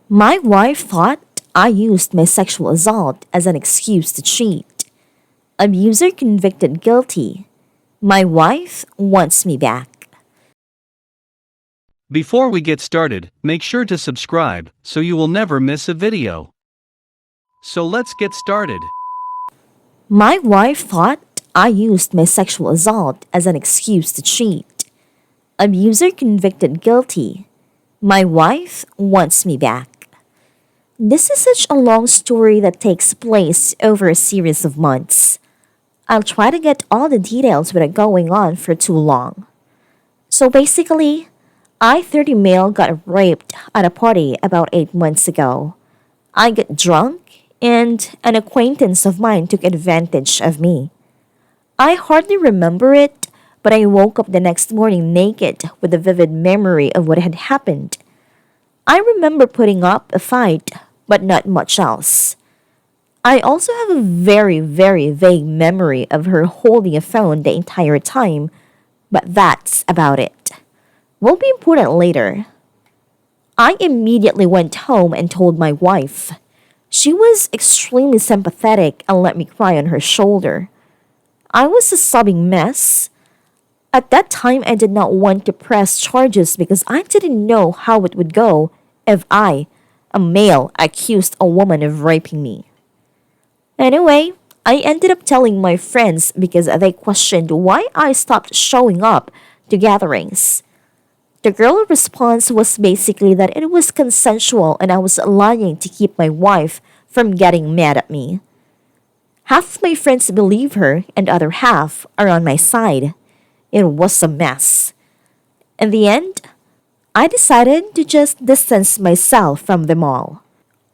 My wife thought I used my sexual assault as an excuse to cheat. Abuser convicted guilty. My wife wants me back. Before we get started, make sure to subscribe so you will never miss a video. So let's get started. My wife thought I used my sexual assault as an excuse to cheat. Abuser convicted guilty. My wife wants me back. This is such a long story that takes place over a series of months. I'll try to get all the details without going on for too long. So basically, I-30 male got raped at a party about 8 months ago. I got drunk and an acquaintance of mine took advantage of me. I hardly remember it, but I woke up the next morning naked with a vivid memory of what had happened. I remember putting up a fight, but not much else. I also have a very, very vague memory of her holding a phone the entire time, but that's about it. Will be important later. I immediately went home and told my wife. She was extremely sympathetic and let me cry on her shoulder. I was a sobbing mess. At that time, I did not want to press charges because I didn't know how it would go if I, a male, accused a woman of raping me. Anyway, I ended up telling my friends because they questioned why I stopped showing up to gatherings. The girl's response was basically that it was consensual and I was lying to keep my wife from getting mad at me. Half of my friends believe her and the other half are on my side. It was a mess. In the end, I decided to just distance myself from them all.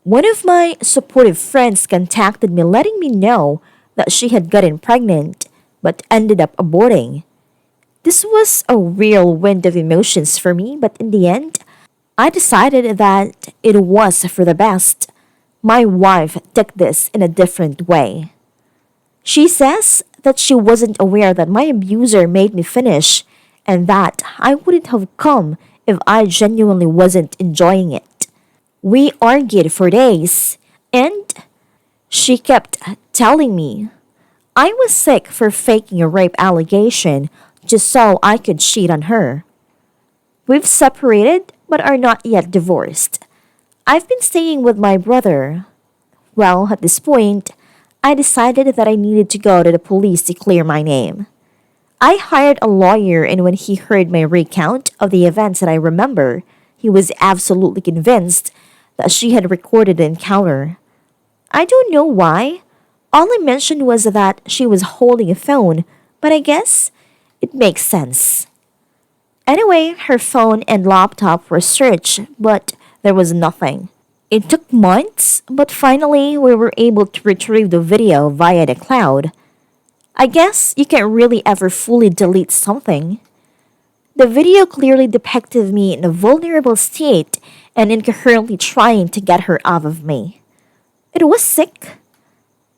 One of my supportive friends contacted me letting me know that she had gotten pregnant but ended up aborting. This was a real wind of emotions for me, but in the end, I decided that it was for the best. My wife took this in a different way. She says that she wasn't aware that my abuser made me finish and that I wouldn't have come if I genuinely wasn't enjoying it. We argued for days, and she kept telling me I was sick for faking a rape allegation just so I could cheat on her. We've separated but are not yet divorced. I've been staying with my brother. Well, at this point, I decided that I needed to go to the police to clear my name. I hired a lawyer, and when he heard my recount of the events that I remember, he was absolutely convinced that she had recorded the encounter. I don't know why. All I mentioned was that she was holding a phone, but I guess it makes sense. Anyway, her phone and laptop were searched, but there was nothing. It took months, but finally we were able to retrieve the video via the cloud. I guess you can't really ever fully delete something. The video clearly depicted me in a vulnerable state and incoherently trying to get her off of me. It was sick.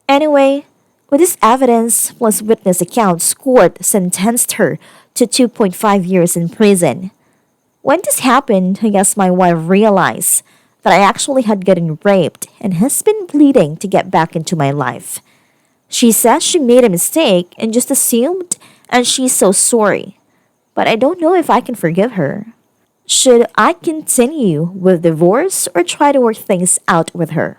Anyway, with this evidence plus witness accounts, court sentenced her to 2.5 years in prison. When this happened, I guess my wife realized that I actually had gotten raped and has been pleading to get back into my life. She says she made a mistake and just assumed, and she's so sorry. But I don't know if I can forgive her. Should I continue with divorce or try to work things out with her?